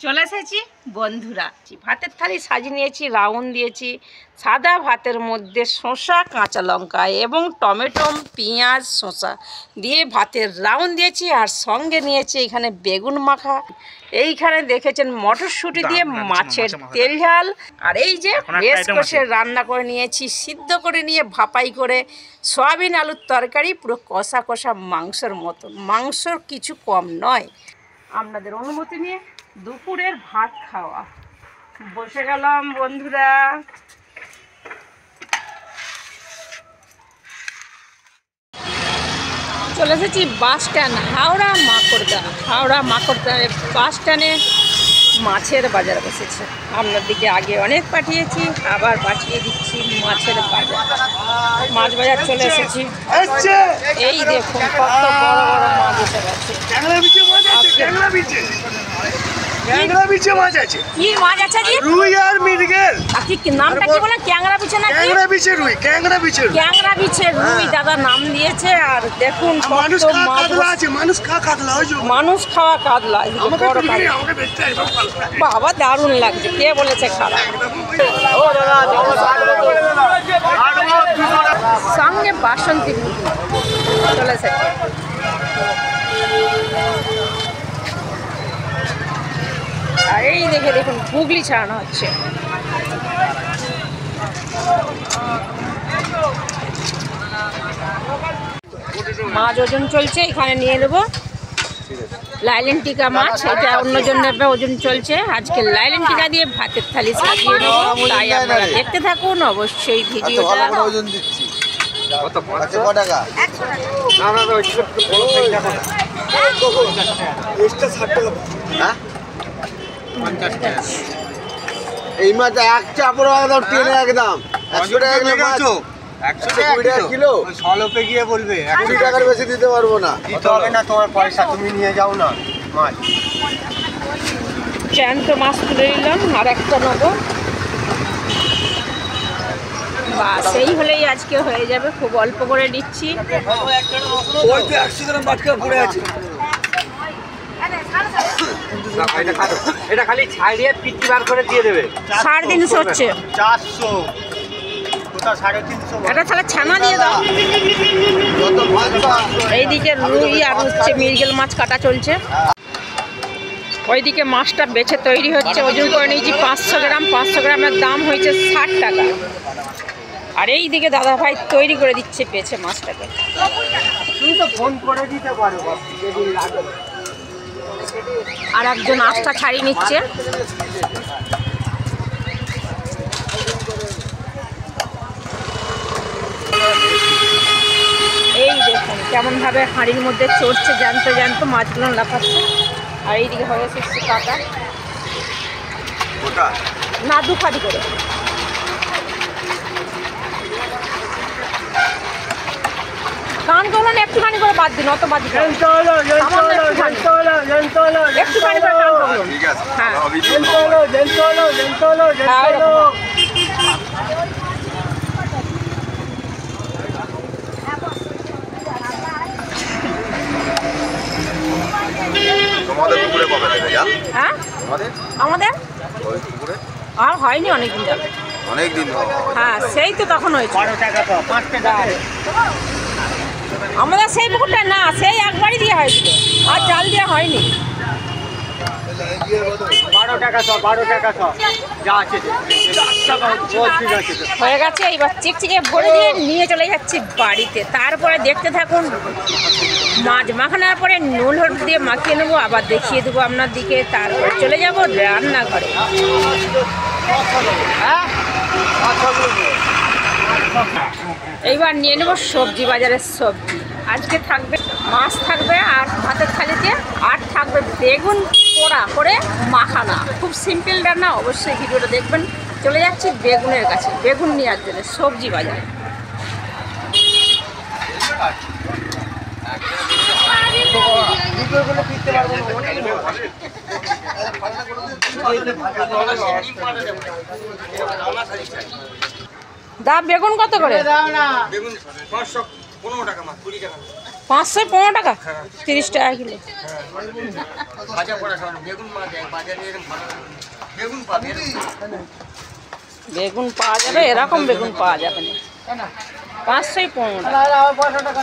চলে এসেছি বন্ধুরা, ভাতের থালি সাজিয়ে নিয়েছি, রাউন্ড দিয়েছি। সাদা ভাতের মধ্যে শসা, কাঁচা লঙ্কা এবং টমেটো, পেঁয়াজ, শসা দিয়ে ভাতের রাউন্ড দিয়েছি। আর সঙ্গে নিয়েছি এখানে বেগুন মাখা, এইখানে দেখেছেন মটরশুঁটি দিয়ে মাছের তেল ঝাল। আর এই যে বেশ কষে রান্না করে নিয়েছি, সিদ্ধ করে নিয়ে ভাপাই করে সয়াবিন আলুর তরকারি, পুরো কষা কষা মাংসের মতো। মাংসর কিছু কম নয়। আপনাদের অনুমতি নিয়ে দুপুরের ভাত খাওয়া বসে গেলাম বন্ধুরা। চলে এসেছি বাস স্ট্যান্ড, হাওড়া মাকড়দা বাস স্ট্যান্ডে মাছের বাজার বসেছে। আপনার দিকে আগে অনেক পাঠিয়েছি, আবার পাঠিয়ে দিচ্ছি মাছের বাজার। মাছ বাজার চলে এসেছি। এই দেখুন কত বড় বড় মাছ এসে গেছে। ক্যাংড়া বিছে মাছ আছে। কি মাছ আছে জি? রুই আর মৃগেল। কি নামটা কি বলে? ক্যাংড়া বিছে না? ক্যাংড়া বিছে রুই, ক্যাংড়া বিছে রুই। ক্যাংড়া বিছে রুই দাদা নাম দিয়েছে। আর দেখুন মানুষ খাওয়া কাতলা আছে, মানুষ খাওয়া কাতলা ওই যে মানুষ খাওয়া কাতলা। আমাকে দেখতে আইবা বাবা দারুণ লাগছে। কে বলেছে খারাপ? ও দাদা সঙ্গে বাসন্তী চলে এসেছে। আর এই দেখে দেখুন গুগলি ছাড়ানো হচ্ছে। মাছ ওজন চলছে, এখানে নিয়ে নেবো লাইলেন টিকা মাছ। এটা অন্যজন নেবে, ওজন চলছে। আজকে লাইলেন টিকা দিয়ে ভাতের থালি সাজিয়ে নেবো, তাই আপনারা দেখতে থাকুন অবশ্যই ভিডিওটা। এই মাছ এক চাপড় একদম টেনে একদম 100 টাকা কিলো। সলপে গিয়ে বলবে 20 টাকার বেশি দিতে পারবো না। দিতে হবে না, তোমার পয়সা তুমি নিয়ে যাও না মাছ। জ্যান্ত মাছ তুলে নিলাম, আর একটা নেবো। বাস এই হলেই আজকে হয়ে যাবে। খুব অল্প করে নিচ্ছি। ওই তো 100 গ্রাম বাটকা পড়ে আছে। এটা খালি ছাড়িয়ে পিটি বার করে দিয়ে দেবে। 350 হচ্ছে। 400 কোথা 350। এটা তাহলে ছানা দিয়ে দাও। এইদিকে রুই আর হচ্ছে মৃগেল মাছ কাটা চলছে। ওইদিকে মাছটা বেছে তৈরি হচ্ছে। ওজন করে নিয়েছি 500 গ্রাম। 500 গ্রামের দাম হয়েছে 60 টাকা। আর এইদিকে দাদা ভাই তৈরি করে দিচ্ছে বেছে মাছটাকে। তুমি তো ফোন করে দিতে পারো যেদিন লাগে। আর একজন আঁশটা ছাড়িয়ে নিচ্ছে। এই দেখুন কেমন ভাবে হাঁড়ির মধ্যে চড়ছে, জ্যান্ত জ্যান্ত মাছগুলো লাফাচ্ছে। আর এইদিকে হয়ে এসেছে কাটা না, 2 ফাটি করে। কান গুলো একটুখানি করে বাদ দিন, অত বাদ দিন। একটুখানি করে কান গুলো। হ্যাঁ হ্যাঁ আমাদের আর হয়নি অনেকদিন যাবে। হ্যাঁ সেই তো তখন হয়েছে। আমাদের সেই পুকুরটা না, সেই একবারই দেওয়া হয়েছিল, আর জাল দেওয়া হয়নি। 12 টাকা সব, 12 টাকা সব যা আছে হয়ে গেছে। এইবার চিকচিকে ভরে দিয়ে নিয়ে চলে যাচ্ছি বাড়িতে। তারপরে দেখতে থাকুন। মাছ মাখানোর পরে নুন হলুদ দিয়ে মাখিয়ে নেবো, আবার দেখিয়ে দেবো আপনার দিকে। তারপরে চলে যাব রান্নাঘরে। এইবার নিয়ে নেবো সবজি, বাজারের সবজি। আজকে থাকবে মাছ থাকবে আর ভাতের থালিতে, আর থাকবে বেগুন পোড়া করে মাখানা। খুব সিম্পল রান্না, অবশ্যই ভিডিওটা দেখবেন। চলে যাচ্ছি বেগুনের কাছে, বেগুন নেওয়ার জন্য সবজি বাজারে। দা বেগুন কত করে? বেগুন 15 টাকা, 20 টাকা। 515 টাকা, 30 টাকা কিলো। ভাজা পড়া খাওয়ানো বেগুন বাজারে এরকম ভালো বেগুন পাবে বেগুন পাওয়া যাবে, এরকম বেগুন পাওয়া যাবে না। 515 টাকা।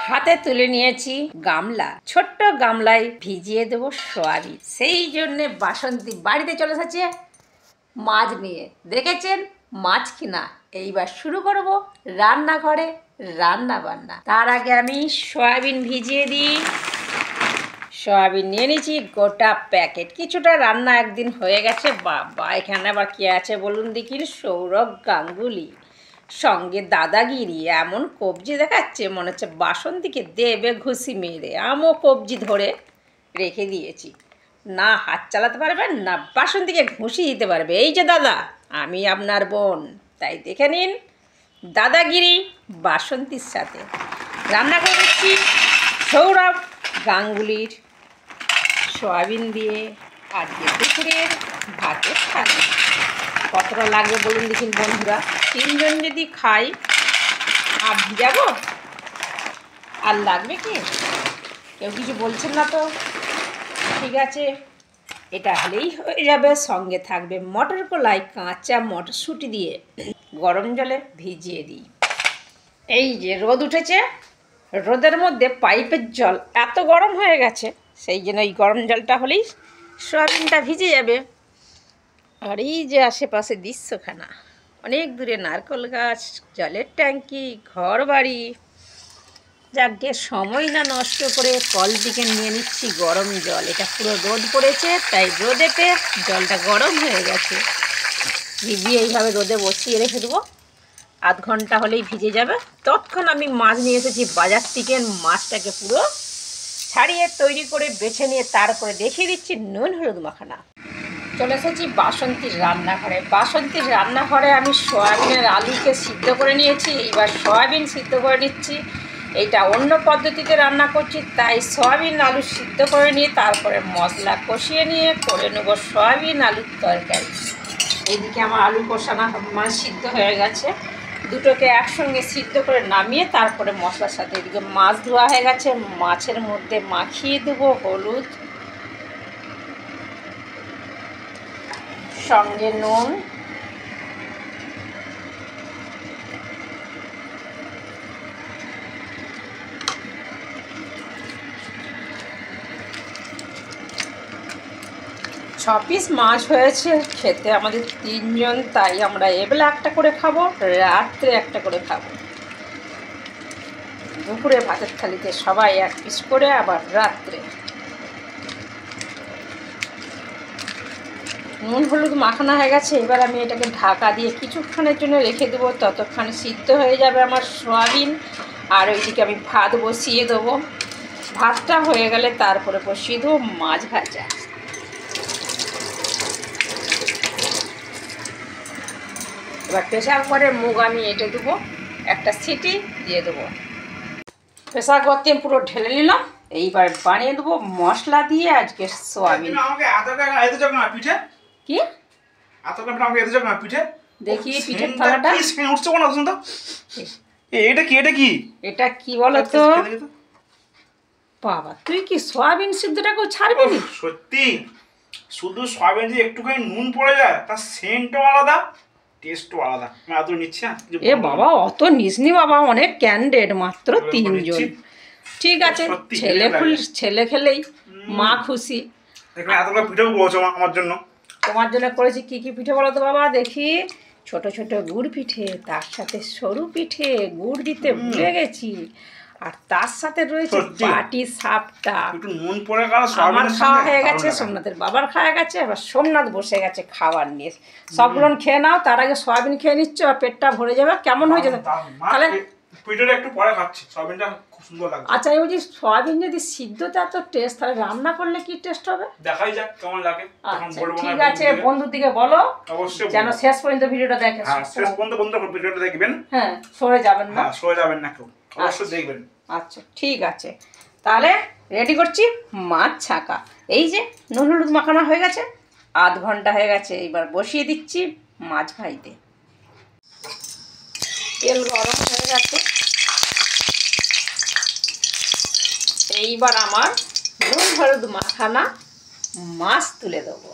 হাতে তুলে নিয়েছি গামলা, ছোট্ট গামলায় ভিজিয়ে দেবো সয়াবিন। সেই জন্যে বাসন্তী বাড়িতে চলে এসেছে মাছ নিয়ে। দেখেছেন মাছ কিনা। এইবার শুরু করব রান্নাঘরে রান্না বান্না। তার আগে আমি সয়াবিন ভিজিয়ে দিই। সয়াবিন নিয়ে নিয়েছি গোটা প্যাকেট। কিছুটা রান্না একদিন হয়ে গেছে। বাবা, এখানে আবার কে আছে বলুন দেখি? সৌরভ গাঙ্গুলি, সঙ্গে দাদাগিরি। এমন কবজি দেখাচ্ছে মনে হচ্ছে বাসন্তীকে দেবে ঘুষি মেরে। আমও কবজি ধরে রেখে দিয়েছি, না হাত চালাতে পারবেন না বাসন্তীকে ঘুষি দিতে পারবে। এই যে দাদা, আমি আপনার বোন, তাই দেখে নিন দাদাগিরি বাসন্তীর সাথে। রান্না করে দিচ্ছি সৌরভ গাঙ্গুলির সয়াবিন দিয়ে আজকে দুপুরের ভাতের থালি। কতটা লাগবে বলুন দেখিন বন্ধুরা? 3 জন যদি খাই আর ভিজাবো, আর লাগবে কি? কেউ কিছু বলছেন না তো? ঠিক আছে, এটা হলেই হয়ে যাবে। সঙ্গে থাকবে মটর কলাই, কাঁচা মটরশুঁটি দিয়ে গরম জলে ভিজিয়ে দিই। এই যে রোদ উঠেছে, রোদের মধ্যে পাইপের জল এত গরম হয়ে গেছে, সেই জন্য এই গরম জলটা হলেই সয়াবিনটা ভিজে যাবে। আর এই যে আশেপাশে দৃশ্যখানা, অনেক দূরে নারকেল গাছ, জলের ট্যাঙ্কি, ঘর বাড়ি। যাকে সময় না নষ্ট করে কল থেকে নিয়ে নিচ্ছি গরম জল। এটা পুরো রোদ পড়েছে, তাই রোদেতে জলটা গরম হয়ে গেছে। ভিজিয়ে এইভাবে রোদে বসিয়ে রেখে দেবো। আধ ঘন্টা হলেই ভিজে যাবে। তৎক্ষণ আমি মাছ নিয়ে এসেছি বাজার থেকে। মাছটাকে পুরো ছাড়িয়ে তৈরি করে বেছে নিয়ে তারপরে দেখিয়ে দিচ্ছি নুন হলুদ মাখানা। চলে এসেছি বাসন্তীর রান্নাঘরে। বাসন্তীর রান্নাঘরে আমি সয়াবিনের আলুকে সিদ্ধ করে নিয়েছি। এইবার সয়াবিন সিদ্ধ করে নিচ্ছি। এইটা অন্য পদ্ধতিতে রান্না করছি, তাই সয়াবিন আলু সিদ্ধ করে নিয়ে তারপরে মশলা কষিয়ে নিয়ে করে নেব সয়াবিন আলুর তরকারি। এইদিকে আমার আলু কষানো মানে সিদ্ধ হয়ে গেছে। দুটোকে একসঙ্গে সিদ্ধ করে নামিয়ে তারপরে মশলার সাথে এদিকে মাছ ধোয়া হয়ে গেছে। মাছের মধ্যে মাখিয়ে দেবো হলুদ, সঙ্গে নুন, ছ পিস মাছ হয়েছে। খেতে আমাদের 3 জন, তাই আমরা এবেলা একটা করে খাবো, রাত্রে একটা করে খাবো। দুপুরে ভাতের থালিতে সবাই 1 পিস করে, আবার রাত্রে। নুন হলুদ মাখানো হয়ে গেছে। এবার আমি এটাকে ঢাকা দিয়ে কিছুক্ষণের জন্য রেখে দেবো। ততক্ষণে সিদ্ধ হয়ে যাবে আমার সয়াবিন। আর ওইদিকে আমি ভাত বসিয়ে দেবো। ভাতটা হয়ে গেলে তারপরে বসিয়ে দেবো মাছ ভাজা। এবার প্রেসার করে মুগ আমি এঁটে দেবো, একটা সিটি দিয়ে দেবো। প্রেসার করতে পুরো ঢেলে নিলাম। এইবার বানিয়ে দেবো মশলা দিয়ে আজকে সয়াবিন। কি দেখি পিঠের থালাটা। এটা কি বলো তো বাবা, তুই কি সয়াবিন সিদ্ধটাকেও ছাড়বি না? সত্যি, শুধু সয়াবিন দিয়ে একটুখানি নুন পড়ে যায়, তার সেন্টও আলাদা, টেস্টও আলাদা। আমি আদৌ নিচ্ছি না। এ বাবা, অত নিসনি বাবা, অনেক ক্যান্ডিডেট, মাত্র 3 জন। ঠিক আছে, ছেলে খেলেই মা খুশি। এখানে এতগুলো পিঠেও করেছো আমার জন্য। তোমার জন্য করেছি কি কি পিঠে বলো তো বাবা দেখি? ছোট ছোট গুড় পিঠে, তার সাথে সরু পিঠে, গুড় দিতে ভুলে গেছি। আর তার সাথে রয়েছে বাটি সাপটা। একটু নুন পড়ে গেল। আমার খাওয়া হয়ে গেছে, সোমনাথের বাবার খাওয়া গেছে, এবার সোমনাথ বসে গেছে খাবার নিয়ে। সবগুলো খেয়ে নাও, তার আগে সয়াবিন খেয়ে নিচ্ছ, আর পেটটা ভরে যাবে। কেমন হয়েছে তাহলে? পিঠেটা একটু পরে খাচ্ছি, সয়াবিনটা খুব সুন্দর লাগছে। আচ্ছা, এই বলছি সয়াবিন যদি সিদ্ধতে এত টেস্ট, তাহলে রান্না করলে কি টেস্ট হবে? দেখাই যাক কেমন লাগে। আচ্ছা ঠিক আছে, বন্ধুর দিকে বলো অবশ্যই যেন শেষ পর্যন্ত ভিডিওটা দেখে। হ্যাঁ, শেষ পর্যন্ত বন্ধুরা ভিডিওটা দেখবেন। হ্যাঁ, সরে যাবেন না। হ্যাঁ, সরে যাবেন না কেউ, অবশ্যই দেখবেন। আচ্ছা ঠিক আছে, তাহলে রেডি করছি মাছ ছাঁকা। এই যে নুন হলুদ মাখানো হয়ে গেছে, আধ ঘন্টা হয়ে গেছে। এবার বসিয়ে দিচ্ছি মাছ ভাজতে। তেল গরম হয়ে গেছে, এইবার আমার নুন হলুদ মাখানা মাছ তুলে দেবো।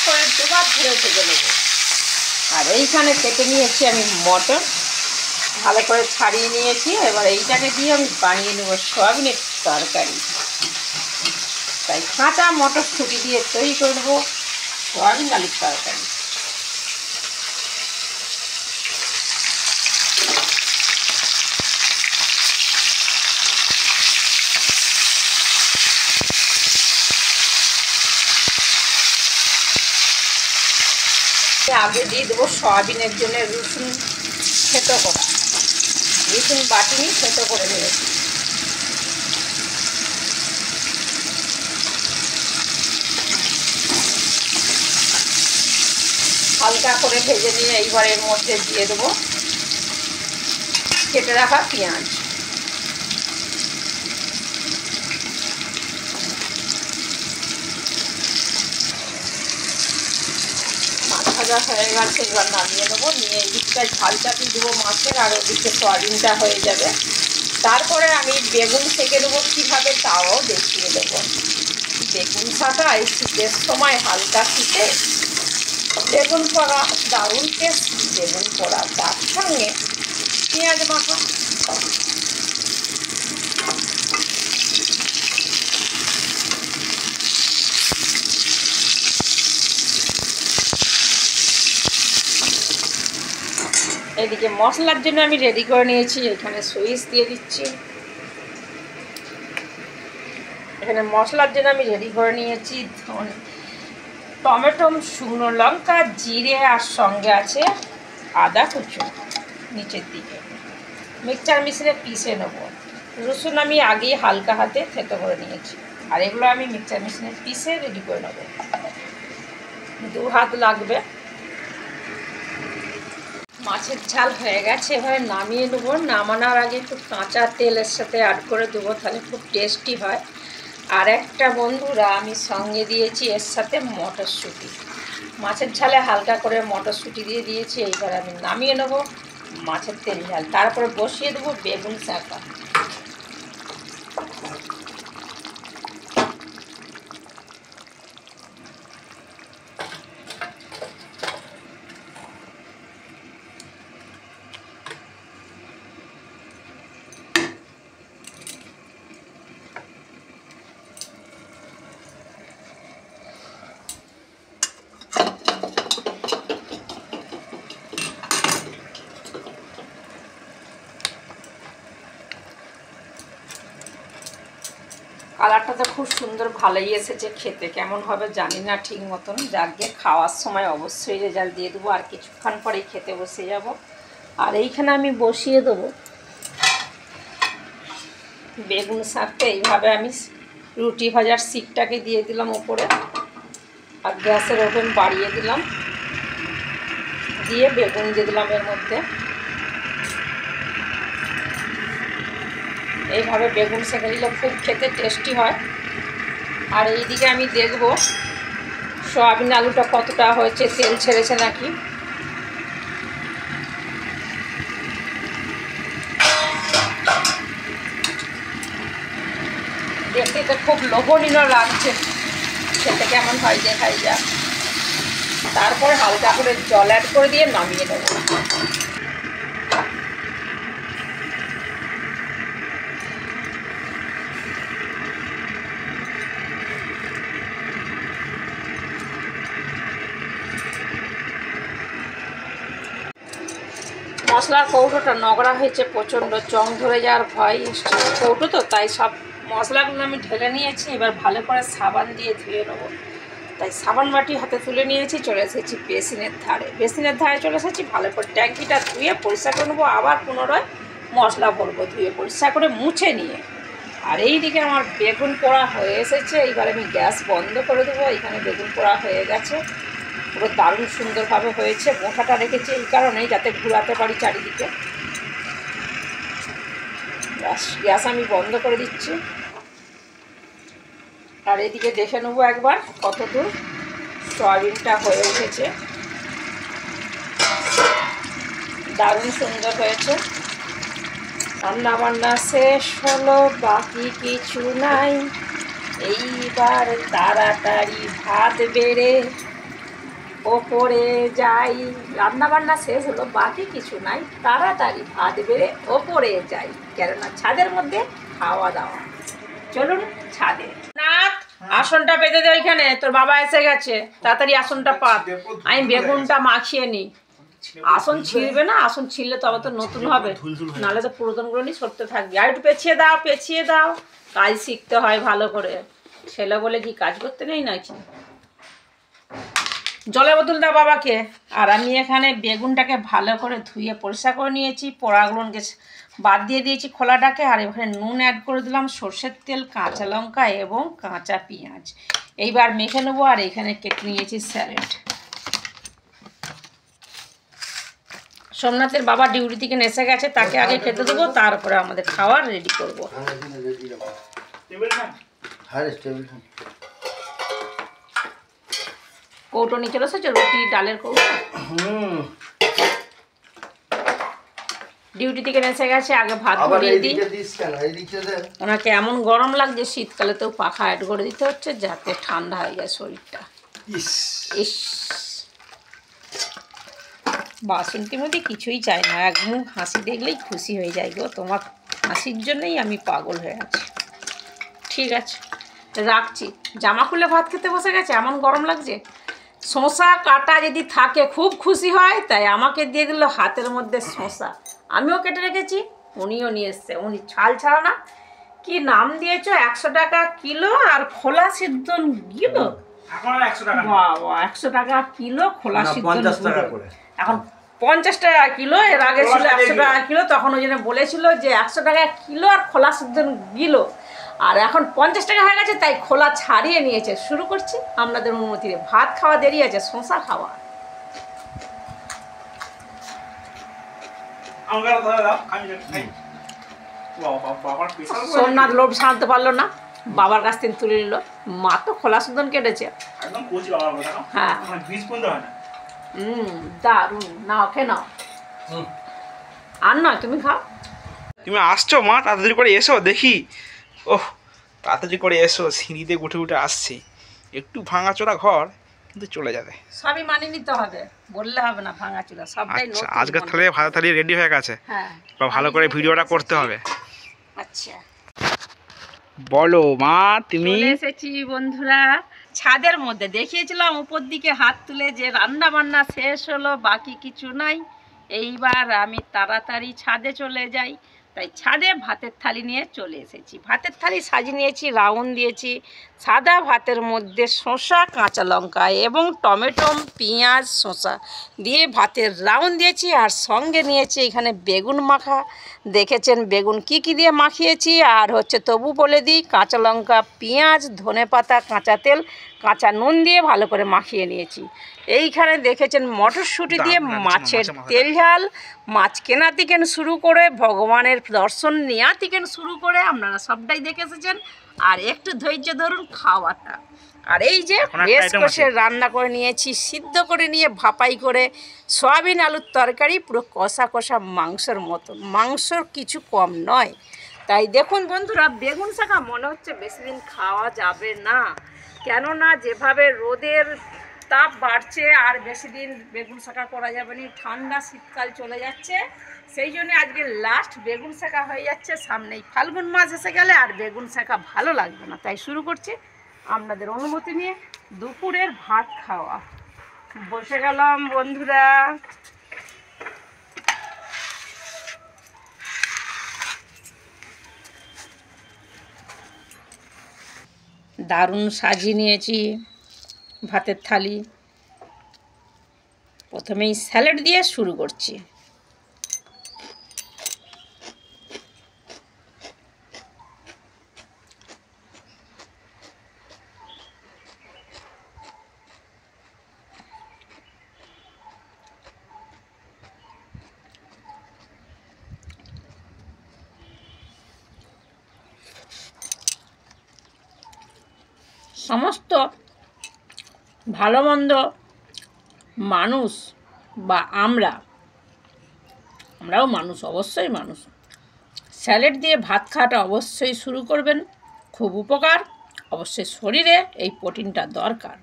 করে দুবার ধরে ভেজে নেবো। আর এইখানে কেটে নিয়েছি আমি মটর, ভালো করে ছাড়িয়ে নিয়েছি। এবার এইটাকে দিয়ে আমি বানিয়ে নেবো সয়াবিনের তরকারি। তাই কাঁচা মটরশুঁটি দিয়ে তৈরি করে নেবো সয়াবিন আলুর তরকারি। আগে দিয়ে দেবো সয়াবিনের জন্য রসুন থেতো করা, রসুন বাটিনি থেতো করে নিয়েছি। হালকা করে ভেজে নিয়ে এইবার এর মধ্যে দিয়ে দেবো কেটে রাখা পেঁয়াজ। ভাজা হয়ে গেছে, এবার নামিয়ে নেবো। নিয়ে এদিকটায় ঝাল চাপিয়ে দেবো মাছের, আর ওদিকে সয়াবিনটা হয়ে যাবে। তারপরে আমি বেগুন সেঁকে দেবো কীভাবে তাও দেখিয়ে দেবো। বেগুন ছাটা এই শীতের সময় হালকা শীতে বেগুন পোড়া দারুণ টেস্ট। বেগুন পোড়া তার সঙ্গে পেঁয়াজ মাখা। এদিকে মশলার জন্য আমি রেডি করে নিয়েছি। এখানে সুইচ দিয়ে দিচ্ছি। এখানে মশলার জন্য আমি রেডি করে নিয়েছি টমেটো, শুকনো লঙ্কা, জিরে, আর সঙ্গে আছে আদা কুচো। নিচের দিকে মিক্সচার মেশিনে পিষে নেবো। রসুন আমি আগেই হালকা হাতে থেতো করে নিয়েছি, আর এগুলো আমি মিক্সচার মেশিনে পিষে রেডি করে নেবো। 2 হাত লাগবে। মাছের ঝাল হয়ে গেছে, এবারে নামিয়ে নেবো। নামানোর আগে একটু কাঁচা তেলের সাথে অ্যাড করে দেবো, তাহলে খুব টেস্টি হয়। আর একটা বন্ধুরা আমি সঙ্গে দিয়েছি এর সাথে মটরশুঁটি। মাছের ঝালে হালকা করে মটরশুঁটি দিয়ে দিয়েছি। এইবার আমি নামিয়ে নেবো মাছের তেল ঝাল। তারপরে বসিয়ে দেবো বেগুন শাঁকা। কালারটা তো খুব সুন্দর, ভালোই এসেছে। খেতে কেমন হবে জানি না ঠিক মতন। যাকে খাওয়ার সময় অবশ্যই রেজাল্ট দিয়ে দেবো। আর কিছুক্ষণ পরেই খেতে বসে যাব। আর এইখানে আমি বসিয়ে দেবো বেগুন শাকটা। এইভাবে আমি রুটি ভাজার শিকটাকে দিয়ে দিলাম ওপরে, আর গ্যাসের ওভেন বাড়িয়ে দিলাম। দিয়ে বেগুন দিয়ে দিলাম এর মধ্যে। এইভাবে বেগুন সেঁকে দিলে খুব খেতে টেস্টি হয়। আর এইদিকে আমি দেখব সয়াবিন আলুটা কতটা হয়েছে, তেল ছেড়েছে নাকি। দেখতে তো খুব লোভনীয় লাগছে, খেতে কেমন হয় দেখাই যাক। তারপরে হালকা করে জল অ্যাড করে দিয়ে নামিয়ে নেব। মশলার কৌটোটা নোংরা হয়েছে, প্রচণ্ড জং ধরে যাওয়ার ভয় এসছে কৌটো তো, তাই সব মশলাগুলো আমি ঢেলে নিয়েছি। এবার ভালো করে সাবান দিয়ে ধুয়ে নেবো। তাই সাবান বাটি হাতে তুলে নিয়েছি, চলে এসেছি বেসিনের ধারে। বেসিনের ধারে চলে এসেছি, ভালো করে ট্যাঙ্কিটা ধুয়ে পরিষ্কার করে নেবো। আবার পুনরায় মশলা ভরবো, ধুয়ে পরিষ্কার করে মুছে নিয়ে। আর এই দিকে আমার বেগুন পোড়া হয়ে এসেছে। এইবার আমি গ্যাস বন্ধ করে দেবো। এখানে বেগুন পোড়া হয়ে গেছে, পুরো দারুণ সুন্দরভাবে হয়েছে। মোটাটা রেখেছি এই কারণেই যাতে ঘুরাতে পারি চারিদিকে। গ্যাস আমি বন্ধ করে দিচ্ছি। আর এদিকে দেখে নেবো একবার কত দূর সয়াবিনটা হয়ে উঠেছে। দারুণ সুন্দর হয়েছে। রান্না বান্না শেষ হলো, বাকি কিছু নাই। এইবার তাড়াতাড়ি ভাত বেড়ে ওপরে যাই। রান্না বান্না শেষ হলো, বাকি কিছু নাই, তাড়াতাড়ি ভাত বেড়ে ওপরে যাই, কেননা ছাদের মধ্যে খাওয়া দাওয়া। চলুন ছাদে। নাথ, আসনটা পেতে দে ওইখানে, তোর বাবা এসে গেছে, তাড়াতাড়ি আসনটা পাত। আমি বেগুনটা মাখিয়ে নিই। আসন ছিঁড়বে না, আসন ছিঁড়লে তবে তো নতুন হবে, নাহলে তো পুরাতনগুলো নিয়ে সরতে থাকবে। আর একটু পেছিয়ে দাও, পেছিয়ে দাও। কাজ শিখতে হয় ভালো করে, ছেলে বলে কি কাজ করতে নেই নাকি? জলের বোতল দাও বাবাকে। আর আমি এখানে বেগুনটাকে ভালো করে ধুয়ে পরিষ্কার করে নিয়েছি, পোড়াগুলোকে বাদ দিয়ে দিয়েছি খোলাটাকে। আর এখানে নুন অ্যাড করে দিলাম, সর্ষের তেল, কাঁচা লঙ্কা এবং কাঁচা পেঁয়াজ। এইবার মেখে নেবো। আর এখানে কেটে নিয়েছি স্যালাড। সোমনাথের বাবা ডিউটি থেকে এসে গেছে, তাকে আগে খেতে দেবো, তারপরে আমাদের খাওয়ার রেডি করবো। কৌটো নিয়ে চলে এসেছে, রুটি ডালের কৌটো। ডিউটি থেকে এসে গেছে, আগে ভাত ধরিয়ে দিই। ওনাকে এমন গরম লাগছে, শীতকালে তো পাখা অ্যাড করে দিতে হচ্ছে যাতে ঠান্ডা হয়ে যায় শরীরটা। ইস, বাসন্তীর মধ্যে কিছুই চাই না, এক মুখ হাসি দেখলেই খুশি হয়ে যায় গো। তোমার হাসির জন্যই আমি পাগল হয়ে আছি। ঠিক আছে, রাখছি। জামা খুলে ভাত খেতে বসে গেছে, এমন গরম লাগছে। শসা কাটা যদি থাকে খুব খুশি হয়, তাই আমাকে দিয়ে দিল হাতের মধ্যে শসা। আমিও কেটে রেখেছি, উনিও নিয়ে এসছে। উনি ছাল ছাড়া না, কি নাম দিয়েছ, 100 টাকা কিলো। আর খোলা সিদ্ধ কিলো, এখন 100 টাকা। বাবা, 100 টাকা কিলো খোলা সিদ্ধ। এখন 50 টাকা কিলো। এর আগে ছিল 100 টাকা কিলো, তখন ওই জন্য বলেছিল যে 100 টাকা কিলো আর খোলা সিদ্ধ কিলো। আর এখন 50 টাকা হয়ে গেছে, তাই খোলা ছাড়িয়ে নিয়েছে। শুরু করছি আপনাদের অনুমতিতে। ভাত খাওয়া দেরি আছে, শসা খাওয়া। সোমনাথ লোভ সারতে পারলো না, বাবার কাছ থেকে তুলে নিল। মা তো খোলা সুন্দর কেটেছে। হ্যাঁ, দারুন। নাও, খেয়ে নাও। আর নয়, তুমি খাও। তুমি আসছো মা, তাড়াতাড়ি করে এসো দেখি। ওহ, তাড়াতাড়ি করে এসো, সিঁড়িতে উঠে উঠে আসছি। একটু ভাঙাচোরা ঘর, কিন্তু চলে যাবে। সবই মানিয়ে নিতে হবে, বললে হবে না ভাঙাচোরা, সবটাই আচ্ছা, নতুন। আজকের থালি ভাত থালি রেডি হয়ে গেছে। হ্যাঁ, বা ভালো করে ভিডিওটা করতে হবে। আচ্ছা, বলো মা তুমি। চলে এসেছি বন্ধুরা ছাদের মধ্যে। দেখিয়েছিলাম উপর দিকে হাত তুলে যে রান্না বান্না শেষ হলো, বাকি কিছু নাই। এইবার আমি তাড়াতাড়ি ছাদে চলে যাই, তাই ছাদে ভাতের থালি নিয়ে চলে এসেছি। ভাতের থালি সাজিয়ে নিয়েছি, রাউন্ড দিয়েছি। সাদা ভাতের মধ্যে শসা, কাঁচা লঙ্কা এবং টমেটো, পেঁয়াজ, শসা দিয়ে ভাতের রাউন্ড দিয়েছি। আর সঙ্গে নিয়েছি এখানে বেগুন মাখা। দেখেছেন বেগুন কি কি দিয়ে মাখিয়েছি। আর হচ্ছে তবু বলে দিই, কাঁচা লঙ্কা, পেঁয়াজ, ধনেপাতা, কাঁচা তেল, কাঁচা নুন দিয়ে ভালো করে মাখিয়ে নিয়েছি। এইখানে দেখেছেন মটরশুঁটি দিয়ে মাছের তেল ঝাল। মাছ কেনা থেকে শুরু করে ভগবানের দর্শন নেওয়া থেকে শুরু করে আপনারা সবটাই দেখে এসেছেন। আর একটু ধৈর্য ধরুন খাওয়াটা। আর এই যে বেশ কষে রান্না করে নিয়েছি, সিদ্ধ করে নিয়ে ভাপাই করে সয়াবিন আলুর তরকারি, পুরো কষা কষা মাংসের মতন। মাংসর কিছু কম নয়। তাই দেখুন বন্ধুরা, বেগুন শাখা মনে হচ্ছে বেশি দিন খাওয়া যাবে না, কেননা যেভাবে রোদের তাপ বাড়ছে আর বেশি দিন বেগুন শাখা করা যাবে না। ঠান্ডা শীতকাল চলে যাচ্ছে, সেই জন্য আজকে লাস্ট বেগুন শাখা হয়ে যাচ্ছে। সামনেই ফাল্গুন মাস এসে গেলে আর বেগুন শাখা ভালো লাগবে না, তাই শুরু করছি আপনাদের অনুমতি নিয়ে দুপুরের ভাত খাওয়া। বসে গেলাম বন্ধুরা। দারুণ সাজিয়ে নিয়েছি ভাতের থালি। প্রথমেই স্যালাড দিয়ে শুরু করছি। সমস্ত ভালো মন্দ মানুষ বা আমরাও মানুষ, অবশ্যই মানুষ। স্যালাড দিয়ে ভাত খাওয়াটা অবশ্যই শুরু করবেন, খুব উপকার। অবশ্যই শরীরে এই প্রোটিনটা দরকার,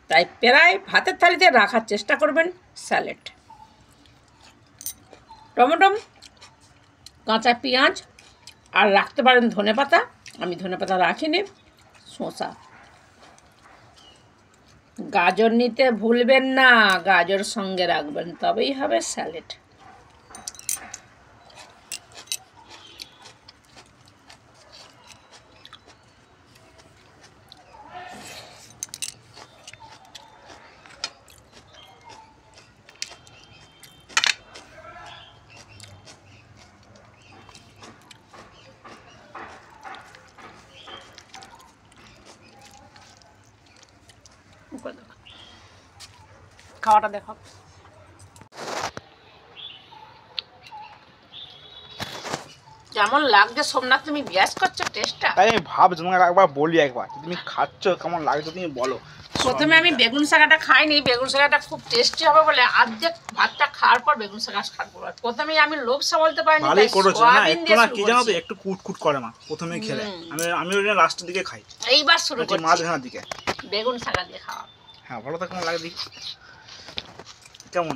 তাই প্রায় ভাতের থালিতে রাখার চেষ্টা করবেন স্যালাড। টমেটো, কাঁচা পেঁয়াজ, আর রাখতে পারেন ধনেপাতা, আমি ধনেপাতা রাখিনি। শসা, গাজর নিতে ভুলবেন না, গাজর সঙ্গে রাখবেন, তবেই হবে স্যালাড। খাওয়াটা দেখো, কেমন লাগছে সোমনাথ? তুমি ব্যাস করছো টেস্টটা? তাই আমি ভাবছি তোমাকে একবার বলি, একবার তুমি খাচ্ছ কেমন লাগছে তুমি বলো। প্রথমে আমি বেগুন শাকাটা খাইনি, বেগুন শাকাটা খুব টেস্টি হবে বলে আর্ধেক ভাতটা খাওয়ার পর বেগুন শাকা খাবো। প্রথমে আমি লোভ সামলাতে পারিনি, ভালোই তাই করেছো না, সোয়াবিন একটু দিয়ে না শুরু কি জানো তো, করছি। একটু কুটকুট করে মা প্রথমে খেলে। আমি ওই লাস্টের দিকে খাই, এইবার শুরু হচ্ছে করছি মাঝখানের দিকে। বেগুন শাকা দিয়ে খাওয়া। হ্যাঁ ভালো তো, কেমন লাগে দেখি কেমন।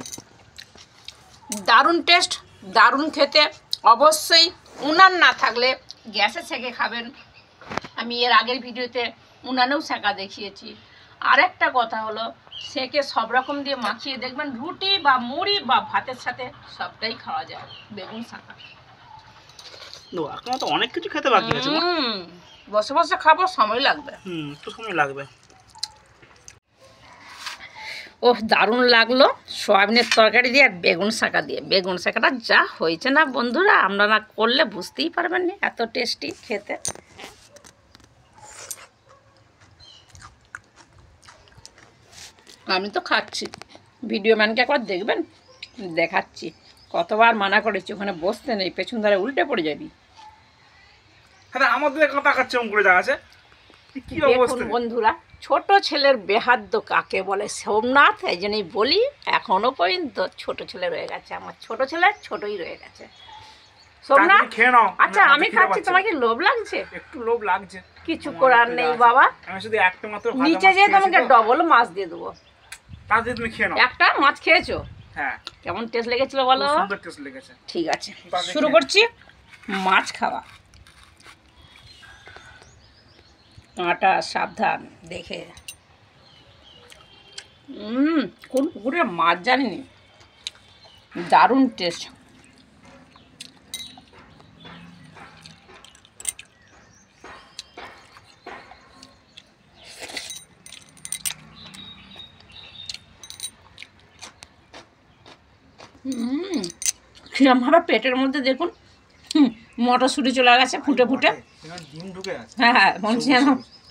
দারুণ টেস্ট, দারুণ খেতে। অবশ্যই উনান না থাকলে গ্যাসে সেঁকে খাবেন। আমি এর আগের ভিডিওতে উনানেও সেঁকা দেখিয়েছি। আরেকটা কথা হলো, সেঁকে সব রকম দিয়ে মাখিয়ে দেখবেন রুটি বা মুড়ি বা ভাতের সাথে সবটাই খাওয়া যায় বেগুন শাকা। এখন তো অনেক কিছু খেতে বাকি আছে মা। বসে বসে খাবো, সময় লাগবে। একটু সময় লাগবে। ওহ, দারুণ লাগলো সয়াবিনের তরকারি দিয়ে আর বেগুন শাকা দিয়ে। বেগুন শাকাটা যা হয়েছে না বন্ধুরা, আমরা না করলে বুঝতেই পারবেন না, এত টেস্টি খেতে। আমি তো খাচ্ছি, ভিডিও ম্যানকে একবার দেখবেন, দেখাচ্ছি। কতবার মানা করেছি ওখানে বসতে নেই, পেছন ধারে উল্টে পড়ে যাবি। হ্যাঁ আমাদের কথা কাছে করে যা আছে কি অবস্থা। দেখুন বন্ধুরা, ছোট ছেলের বেহাদ্য কাকে বলে সোমনাথ, এই জন্যই বলি এখনো পর্যন্ত ছোট ছেলে রয়ে গেছে। আমার ছোট ছেলে ছোটই রয়ে গেছে। সোমনাথ, খেয়ে নাও। আচ্ছা আমি খাচ্ছি, তোমার কি লোভ লাগছে? একটু লোভ লাগছে, কিছু করার নেই বাবা, আমি শুধু একটা মাত্র নিচে যেয়ে তোমাকে ডবল মাছ দিয়ে দেবো। তাতে তুমি খেয়ে নাও। একটা মাছ খেয়েছো, হ্যাঁ কেমন টেস্ট লেগেছিল বলো? খুব সুন্দর টেস্ট লেগেছে। ঠিক আছে, শুরু করছি মাছ খাওয়া। কাঁটা সাবধান দেখে। কোন পুকুরের মাছ জানিনি, দারুণ টেস্ট। কিরমভাবে পেটের মধ্যে দেখুন মটরশুঁটি চলে গেছে ফুটে ফুটে। ডিম ঢুকে আছে। হ্যাঁ বলছি যেন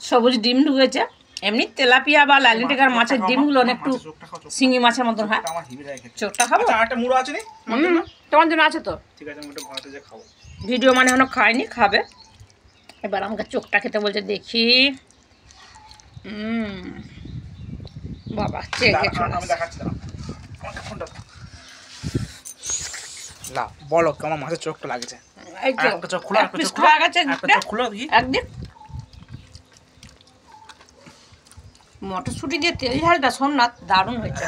সবুজ ডিম ঢুকেছে। এমনি তেলাপিয়া বা লালিটেকার মাছের ডিমগুলো একটু শিঙি মাছের মতন হয়। আমার হিবি লাগে খেতে। চোখটা খাবো? আচ্ছা একটা মুড়ো আছে নি? তোমার জন্য আছে তো। ঠিক আছে, আমি ওটা ঘরেতে যে খাবো। ভিডিও মানে এখনো খাইনি, খাবে। এবার আমাকে চোখটা খেতে বলছে, দেখি। বাবা চেখে আমি দেখাচ্ছি দাঁড়াও। আমাকে ফোনটা দাও। না বলো কেমন মাছের চোখটা লাগছে। এই তো একটা চোখ খোলা, এক একটা পিস চোখ খোলা খোলা, গেছে, একটা চোখ খোলা দেখি। একদিন মটরশুঁটি দিয়ে তেল ঝালটা সোমনাথ দারুণ হয়েছে।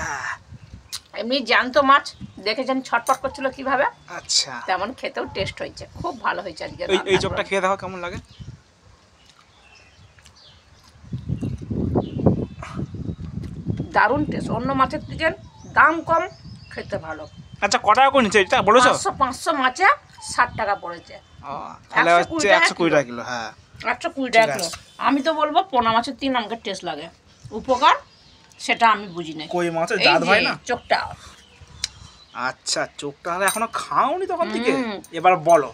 এমনি জ্যান্ত মাছ দেখেছেন ছটপট করছিল কিভাবে, আচ্ছা তেমন খেতেও টেস্ট হয়েছে, খুব ভালো হয়েছে আজকে। এই চোখটা খেয়ে দেখো কেমন লাগে। দারুণ টেস্ট, অন্য মাছের থেকে দাম কম, খেতে ভালো। আচ্ছা ক টাকা করে নিচ্ছে এটা বলেছো? 500 মাছে 60 টাকা পড়েছে। তাহলে হচ্ছে 120 টাকা কিলো। হ্যাঁ 120 টাকা কিলো। আমি তো বলবো পোনা মাছের তিন আমাকে টেস্ট লাগে, উপকার সেটা আমি বুঝি না। কই মাছের জাত হয় না চোখটা। আচ্ছা চোখটা তাহলে এখনো খাওনি তখন থেকে। এবার বলো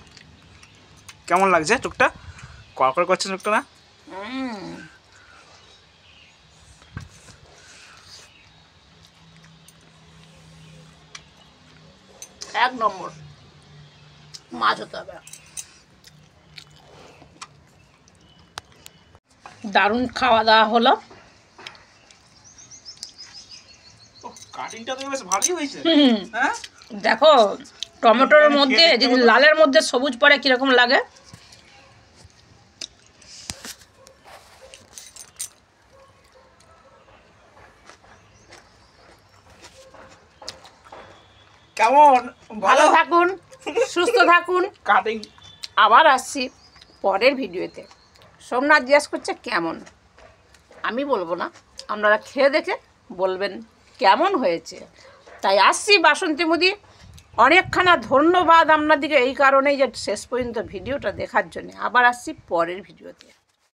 কেমন লাগছে চোখটা? কড়কড় করছে চোখটা না? এক নম্বর মাছ হতে হবে। দারুণ খাওয়া দাওয়া হলো। কাটিংটা তো বেশ ভালোই হয়েছে। হুম। হ্যাঁ দেখো টমেটোর মধ্যে যদি লালের মধ্যে সবুজ পড়ে কিরকম লাগে। কেমন ভালো থাকুন, সুস্থ থাকুন। কাটিং আবার আসছি পরের ভিডিওতে। সোমনাথ জিজ্ঞেস করছে কেমন, আমি বলবো না, আপনারা খেয়ে দেখে বলবেন কেমন হয়েছে। তাই আসছি বাসন্তী মুদি। অনেকখানা ধন্যবাদ আপনাদেরকে এই কারণেই যে শেষ পর্যন্ত ভিডিওটা দেখার জন্য। আবার আসছি পরের ভিডিওতে।